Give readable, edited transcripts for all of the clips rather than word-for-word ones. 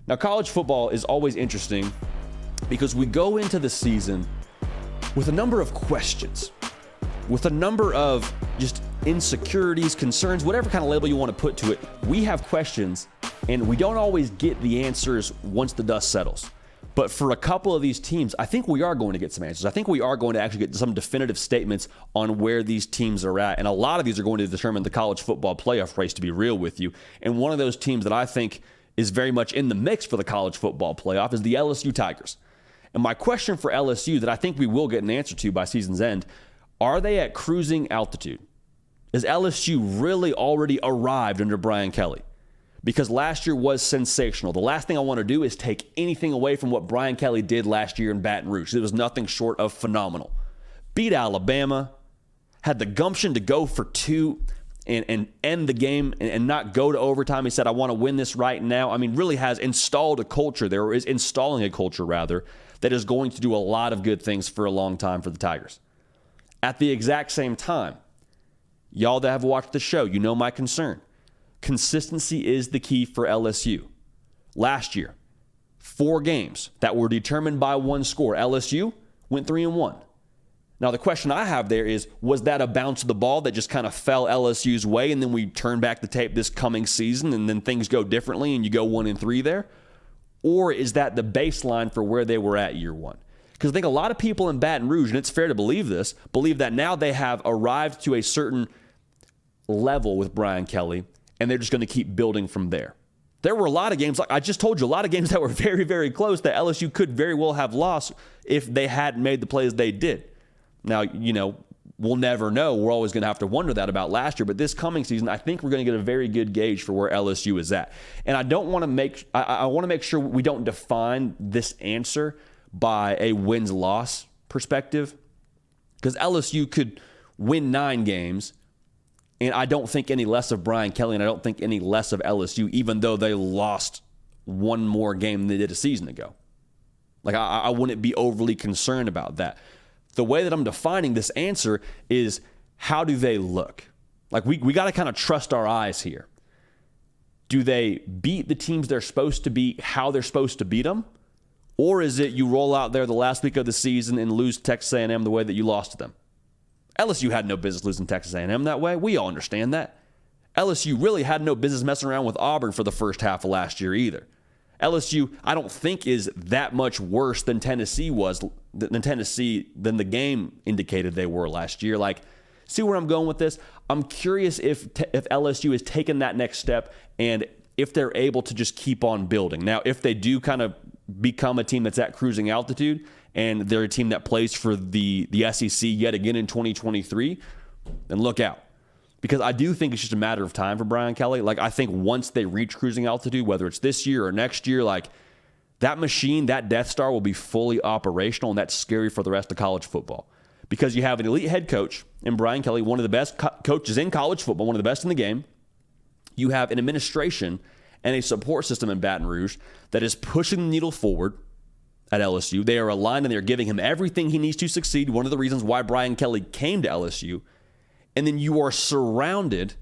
Now, college football is always interesting because we go into the season with a number of questions, with a number of just insecurities, concerns, whatever kind of label you want to put to it. We have questions, and we don't always get the answers once the dust settles. But for a couple of these teams, I think we are going to get some answers. I think we are going to actually get some definitive statements on where these teams are at. And a lot of these are going to determine the college football playoff race, to be real with you. And one of those teams that I think is very much in the mix for the college football playoff is the LSU Tigers. And my question for LSU that I think we will get an answer to by season's end, are they at cruising altitude? Is LSU really already arrived under Brian Kelly? Because last year was sensational. The last thing I want to do is take anything away from what Brian Kelly did last year in Baton Rouge. It was nothing short of phenomenal. Beat Alabama, had the gumption to go for two and end the game and not go to overtime. He said, I want to win this right now. I mean, really has installed a culture there, or is installing a culture, rather, that is going to do a lot of good things for a long time for the Tigers. At the exact same time, y'all that have watched the show, you know my concern. Consistency is the key for LSU. Last year, 4 games that were determined by one score. LSU went 3-1. Now, the question I have there is, was that a bounce of the ball that just kind of fell LSU's way, and then we turn back the tape this coming season, and then things go differently, and you go 1-3 there? Or is that the baseline for where they were at year one? Because I think a lot of people in Baton Rouge, and it's fair to believe this, believe that now they have arrived to a certain level with Brian Kelly, and they're just going to keep building from there. There were a lot of games, like I just told you, a lot of games that were very, very close that LSU could very well have lost if they hadn't made the plays they did. Now, we'll never know. We're always going to have to wonder that about last year. But this coming season, I think we're going to get a very good gauge for where LSU is at. And I want to make sure we don't define this answer by a wins-loss perspective, because LSU could win 9 games, and I don't think any less of Brian Kelly, and I don't think any less of LSU, even though they lost one more game than they did a season ago. Like, I wouldn't be overly concerned about that. The way that I'm defining this answer is, how do they look? Like, we got to kind of trust our eyes here. Do they beat the teams they're supposed to beat how they're supposed to beat them? Or is it you roll out there the last week of the season and lose Texas A&M the way that you lost to them? LSU had no business losing Texas A&M that way. We all understand that. LSU really had no business messing around with Auburn for the first half of last year either. LSU, I don't think, is that much worse than Tennessee was, than the game indicated they were last year. Like, see where I'm going with this? I'm curious if LSU has taken that next step and if they're able to just keep on building. Now, if they do kind of become a team that's at cruising altitude and they're a team that plays for the SEC yet again in 2023, then look out. Because I do think it's just a matter of time for Brian Kelly. Like, I think once they reach cruising altitude, whether it's this year or next year, like, that machine, that Death Star will be fully operational, and that's scary for the rest of college football. Because you have an elite head coach in Brian Kelly, one of the best coaches in college football, one of the best in the game. You have an administration and a support system in Baton Rouge that is pushing the needle forward at LSU. They are aligned, and they're giving him everything he needs to succeed. One of the reasons why Brian Kelly came to LSU. And then you are surrounded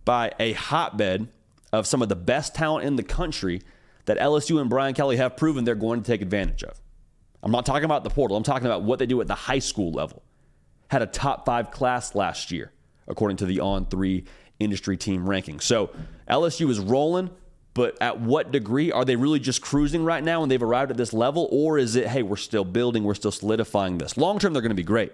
by a hotbed of some of the best talent in the country that LSU and Brian Kelly have proven they're going to take advantage of. I'm not talking about the portal. I'm talking about what they do at the high school level. Had a top 5 class last year, according to the On3 industry team ranking. So LSU is rolling, but at what degree? Are they really just cruising right now and they've arrived at this level? Or is it, hey, we're still building, we're still solidifying this? Long term, they're going to be great.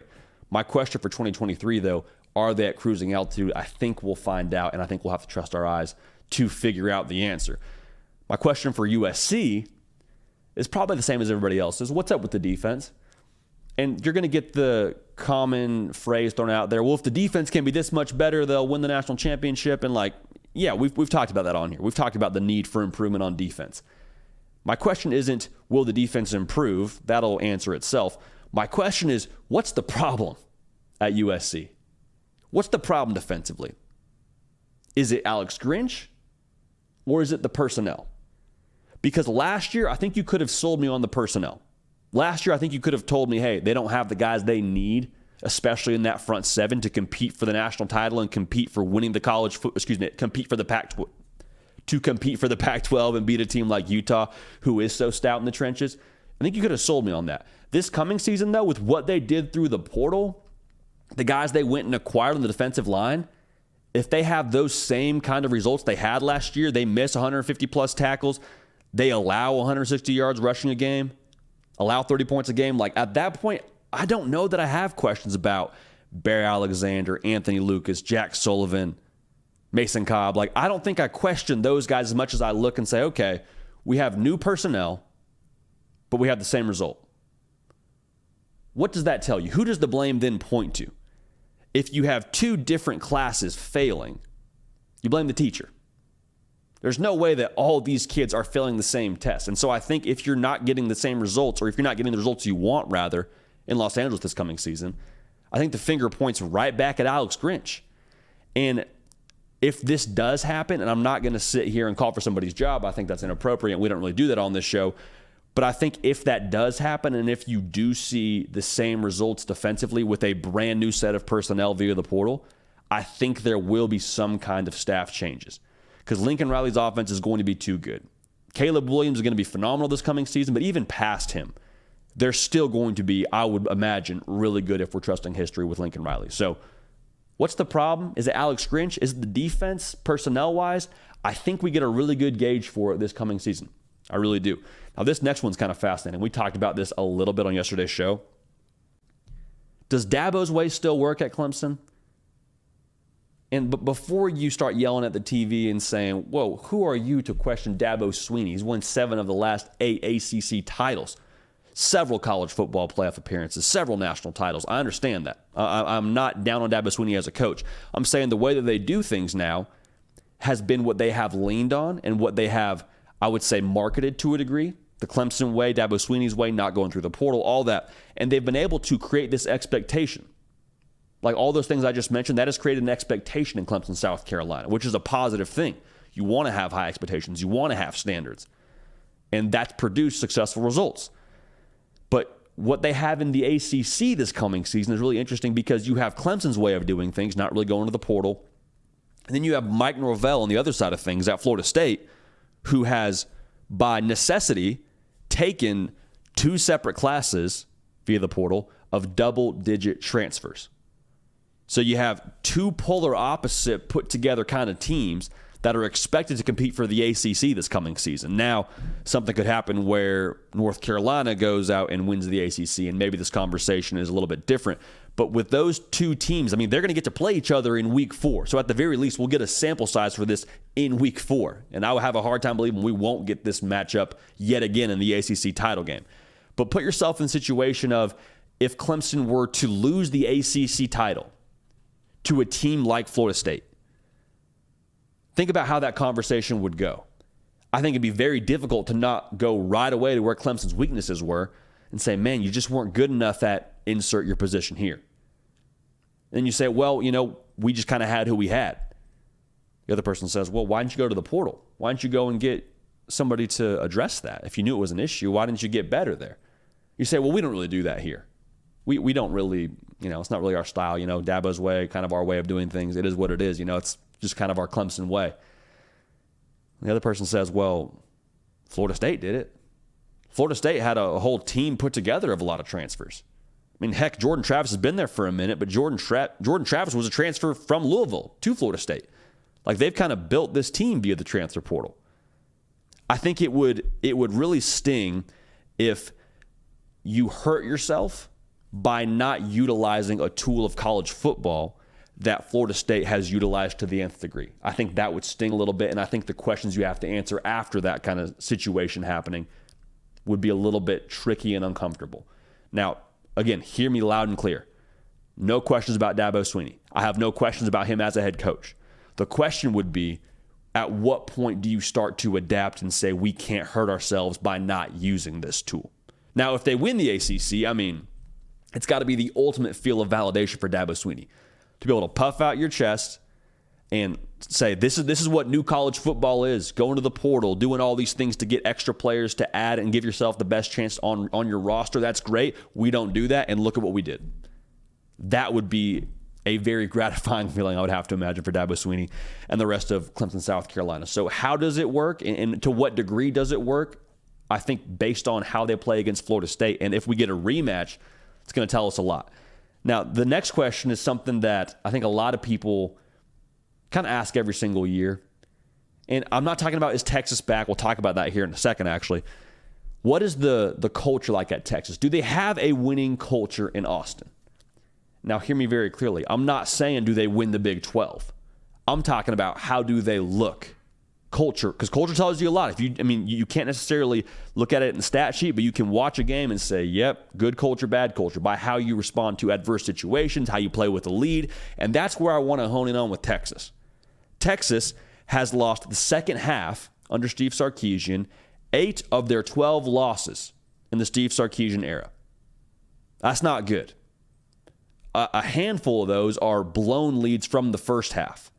My question for 2023, though, are they at cruising altitude? I think we'll find out, and I think we'll have to trust our eyes to figure out the answer. My question for USC is probably the same as everybody else's. What's up with the defense? And you're going to get the common phrase thrown out there, well, if the defense can be this much better, they'll win the national championship. And yeah, we've talked about that on here. We've talked about the need for improvement on defense. My question isn't, will the defense improve? That'll answer itself. My question is, what's the problem at USC? What's the problem defensively? Is it Alex Grinch or is it the personnel? Because last year, I think you could have sold me on the personnel. Last year, I think you could have told me, hey, they don't have the guys they need, especially in that front 7, to compete for the national title and compete for winning the compete for the to compete for the Pac-12 and beat a team like Utah, who is so stout in the trenches. I think you could have sold me on that. This coming season, though, with what they did through the portal, the guys they went and acquired on the defensive line, if they have those same kind of results they had last year, they miss 150-plus tackles, they allow 160 yards rushing a game, allow 30 points a game. Like, at that point, I don't know that I have questions about Barry Alexander, Anthony Lucas, Jack Sullivan, Mason Cobb. Like, I don't think I question those guys as much as I look and say, okay, we have new personnel, but we have the same result. What does that tell you? Who does the blame then point to? If you have two different classes failing, you blame the teacher. There's no way that all these kids are failing the same test. And so I think if you're not getting the same results, or if you're not getting the results you want, rather, in Los Angeles this coming season, I think the finger points right back at Alex Grinch. And if this does happen, and I'm not going to sit here and call for somebody's job, I think that's inappropriate. We don't really do that on this show. But I think if that does happen, and if you do see the same results defensively with a brand new set of personnel via the portal, I think there will be some kind of staff changes. Because Lincoln Riley's offense is going to be too good. Caleb Williams is going to be phenomenal this coming season, but even past him, they're still going to be, I would imagine, really good if we're trusting history with Lincoln Riley. So what's the problem? Is it Alex Grinch? Is it the defense, personnel-wise? I think we get a really good gauge for it this coming season. I really do. Now, this next one's kind of fascinating. We talked about this a little bit on yesterday's show. Does Dabo's way still work at Clemson? But before you start yelling at the TV and saying, whoa, who are you to question Dabo Swinney? He's won 7 of the last 8 ACC titles, several college football playoff appearances, several national titles. I understand that. I'm not down on Dabo Swinney as a coach. I'm saying the way that they do things now has been what they have leaned on and what they have, I would say, marketed to a degree. The Clemson way, Dabo Swinney's way, not going through the portal, all that. And they've been able to create this expectation. Like all those things I just mentioned, that has created an expectation in Clemson, South Carolina, which is a positive thing. You want to have high expectations. You want to have standards. And that's produced successful results. But what they have in the ACC this coming season is really interesting because you have Clemson's way of doing things, not really going to the portal. And then you have Mike Norvell on the other side of things at Florida State, who has, by necessity, taken 2 separate classes via the portal of double-digit transfers. So you have 2 polar opposite put together kind of teams that are expected to compete for the ACC this coming season. Now, something could happen where North Carolina goes out and wins the ACC, and maybe this conversation is a little bit different. But with those 2 teams, I mean, they're going to get to play each other in week 4. So at the very least, we'll get a sample size for this in week 4. And I will have a hard time believing we won't get this matchup yet again in the ACC title game. But put yourself in the situation of if Clemson were to lose the ACC title to a team like Florida State. Think about how that conversation would go. I think it'd be very difficult to not go right away to where Clemson's weaknesses were and say, man, you just weren't good enough at insert your position here. And you say, well, we just kind of had who we had. The other person says, well, why didn't you go to the portal? Why didn't you go and get somebody to address that? If you knew it was an issue, why didn't you get better there? You say, well, we don't really do that here. We don't really, it's not really our style, Dabo's way, kind of our way of doing things. It is what it is, it's just kind of our Clemson way. The other person says, well, Florida State did it. Florida State had a whole team put together of a lot of transfers. I mean, heck, Jordan Travis has been there for a minute, but Jordan Travis was a transfer from Louisville to Florida State. Like, they've kind of built this team via the transfer portal. I think it would really sting if you hurt yourself by not utilizing a tool of college football that Florida State has utilized to the nth degree. I think that would sting a little bit, and I think the questions you have to answer after that kind of situation happening would be a little bit tricky and uncomfortable. Now, again, hear me loud and clear. No questions about Dabo Swinney. I have no questions about him as a head coach. The question would be, at what point do you start to adapt and say we can't hurt ourselves by not using this tool? Now, if they win the ACC, it's got to be the ultimate feel of validation for Dabo Swinney to be able to puff out your chest and say, this is what new college football is, going to the portal, doing all these things to get extra players to add and give yourself the best chance on your roster. That's great. We don't do that, and look at what we did. That would be a very gratifying feeling, I would have to imagine, for Dabo Swinney and the rest of Clemson, South Carolina. So how does it work, and to what degree does it work? I think based on how they play against Florida State, and if we get a rematch, it's going to tell us a lot. Now, the next question is something that I think a lot of people kind of ask every single year. And I'm not talking about, is Texas back? We'll talk about that here in a second, actually. What is the culture like at Texas? Do they have a winning culture in Austin? Now, hear me very clearly. I'm not saying do they win the Big 12. I'm talking about how do they look. Culture, because culture tells you a lot. You can't necessarily look at it in the stat sheet, but you can watch a game and say, yep, good culture, bad culture, by how you respond to adverse situations, how you play with the lead. And that's where I want to hone in on with Texas. Texas has lost the second half under Steve Sarkisian, 8 of their 12 losses in the Steve Sarkisian era. That's not good. A handful of those are blown leads from the first half.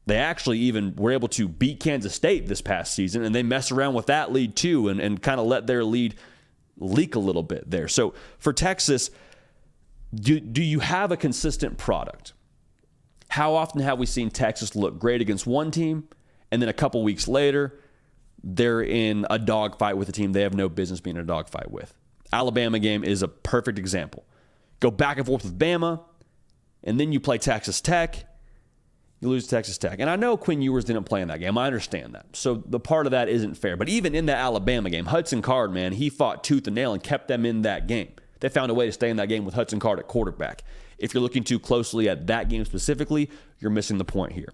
They actually even were able to beat Kansas State this past season, and they mess around with that lead too and kind of let their lead leak a little bit there. So for Texas, do you have a consistent product? How often have we seen Texas look great against one team, and then a couple weeks later, they're in a dogfight with a team they have no business being in a dogfight with? Alabama game is a perfect example. Go back and forth with Bama, and then you play Texas Tech. You lose to Texas Tech. And I know Quinn Ewers didn't play in that game. I understand that. So the part of that isn't fair. But even in that Alabama game, Hudson Card, man, he fought tooth and nail and kept them in that game. They found a way to stay in that game with Hudson Card at quarterback. If you're looking too closely at that game specifically, you're missing the point here.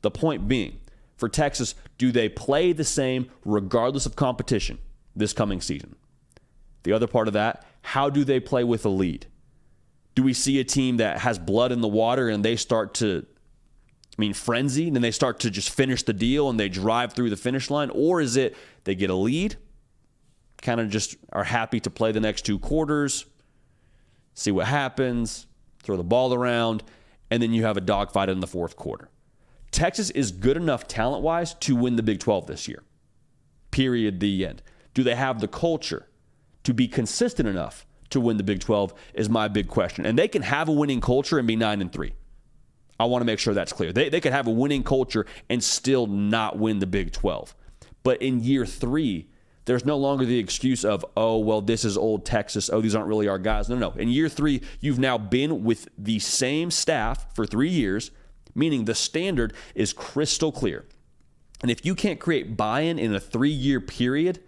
The point being, for Texas, do they play the same regardless of competition this coming season? The other part of that, how do they play with a lead? Do we see a team that has blood in the water and they start to frenzy, and then they start to just finish the deal and they drive through the finish line? Or is it they get a lead, kind of just are happy to play the next 2 quarters, see what happens, throw the ball around, and then you have a dogfight in the fourth quarter? Texas is good enough talent-wise to win the Big 12 this year. Period, the end. Do they have the culture to be consistent enough to win the Big 12 is my big question. And they can have a winning culture and be 9-3. I want to make sure that's clear. They could have a winning culture and still not win the Big 12. But in year 3, there's no longer the excuse of, oh, well, this is old Texas. Oh, these aren't really our guys. No. In year 3, you've now been with the same staff for 3 years, meaning the standard is crystal clear. And if you can't create buy-in in a 3-year period,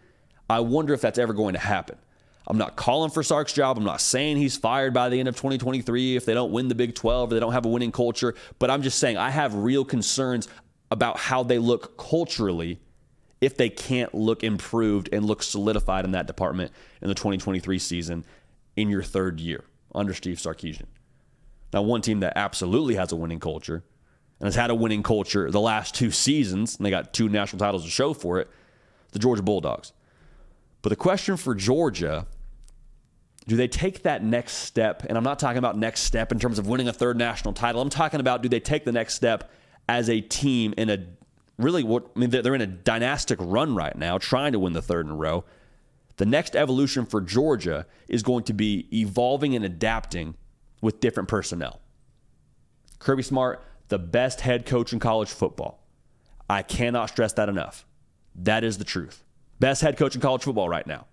I wonder if that's ever going to happen. I'm not calling for Sark's job. I'm not saying he's fired by the end of 2023 if they don't win the Big 12 or they don't have a winning culture. But I'm just saying I have real concerns about how they look culturally if they can't look improved and look solidified in that department in the 2023 season in your 3rd year under Steve Sarkisian. Now, one team that absolutely has a winning culture and has had a winning culture the last 2 seasons, and they got 2 national titles to show for it, the Georgia Bulldogs. But the question for Georgia, do they take that next step? And I'm not talking about next step in terms of winning a 3rd national title. I'm talking about, do they take the next step as a team in a they're in a dynastic run right now, trying to win the 3rd in a row. The next evolution for Georgia is going to be evolving and adapting with different personnel. Kirby Smart, the best head coach in college football. I cannot stress that enough. That is the truth. Best head coach in college football right now.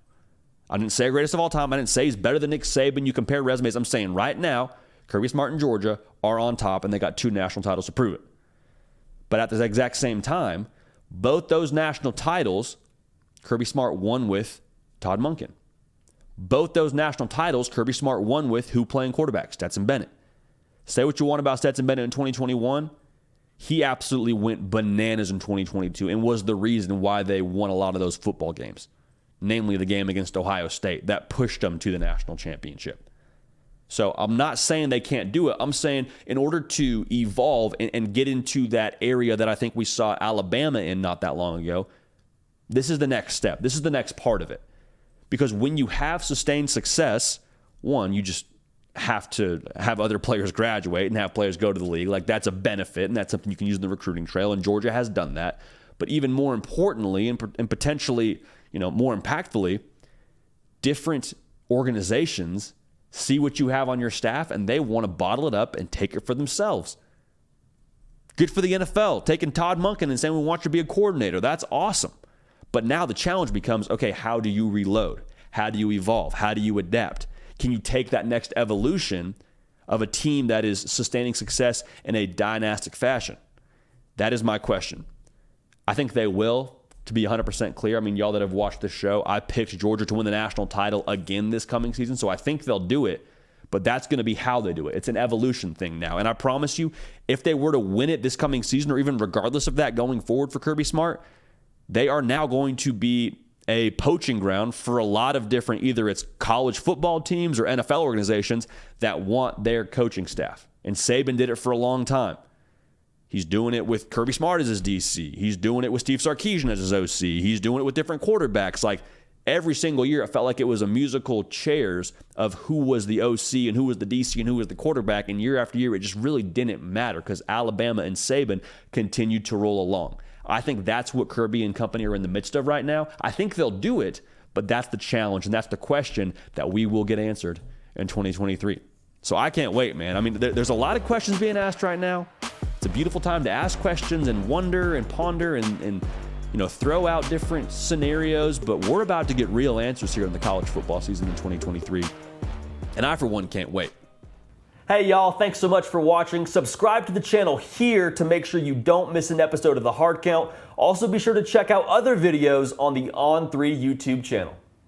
I didn't say greatest of all time. I didn't say he's better than Nick Saban. You compare resumes. I'm saying right now, Kirby Smart and Georgia are on top, and they got 2 national titles to prove it. But at the exact same time, both those national titles, Kirby Smart won with Todd Monken. Both those national titles, Kirby Smart won with who playing quarterback? Stetson Bennett. Say what you want about Stetson Bennett in 2021. He absolutely went bananas in 2022 and was the reason why they won a lot of those football games, namely the game against Ohio State. That pushed them to the national championship. So I'm not saying they can't do it. I'm saying in order to evolve and get into that area that I think we saw Alabama in not that long ago, this is the next step. This is the next part of it. Because when you have sustained success, one, you just have to have other players graduate and have players go to the league. Like, that's a benefit, and that's something you can use in the recruiting trail, and Georgia has done that. But even more importantly and potentially, more impactfully, different organizations see what you have on your staff, and they want to bottle it up and take it for themselves. Good for the NFL, taking Todd Monken and saying we want you to be a coordinator. That's awesome. But now the challenge becomes, okay, how do you reload? How do you evolve? How do you adapt? Can you take that next evolution of a team that is sustaining success in a dynastic fashion? That is my question. I think they will, to be 100% clear. I mean, y'all that have watched this show, I picked Georgia to win the national title again this coming season, so I think they'll do it, but that's going to be how they do it. It's an evolution thing now, and I promise you, if they were to win it this coming season, or even regardless of that going forward for Kirby Smart, they are now going to be a poaching ground for a lot of different, either it's college football teams or NFL organizations that want their coaching staff. And Saban did it for a long time. He's doing it with Kirby Smart as his DC. He's doing it with Steve Sarkisian as his OC. He's doing it with different quarterbacks. Like every single year, it felt like it was a musical chairs of who was the OC and who was the DC and who was the quarterback. And year after year, it just really didn't matter because Alabama and Saban continued to roll along. I think that's what Kirby and company are in the midst of right now. I think they'll do it, but that's the challenge and that's the question that we will get answered in 2023. So I can't wait, man. I mean, there's a lot of questions being asked right now. It's a beautiful time to ask questions and wonder and ponder and throw out different scenarios, but we're about to get real answers here in the college football season in 2023. And I, for one, can't wait. Hey, y'all, thanks so much for watching. Subscribe to the channel here to make sure you don't miss an episode of The Hard Count. Also, be sure to check out other videos on the On3 YouTube channel.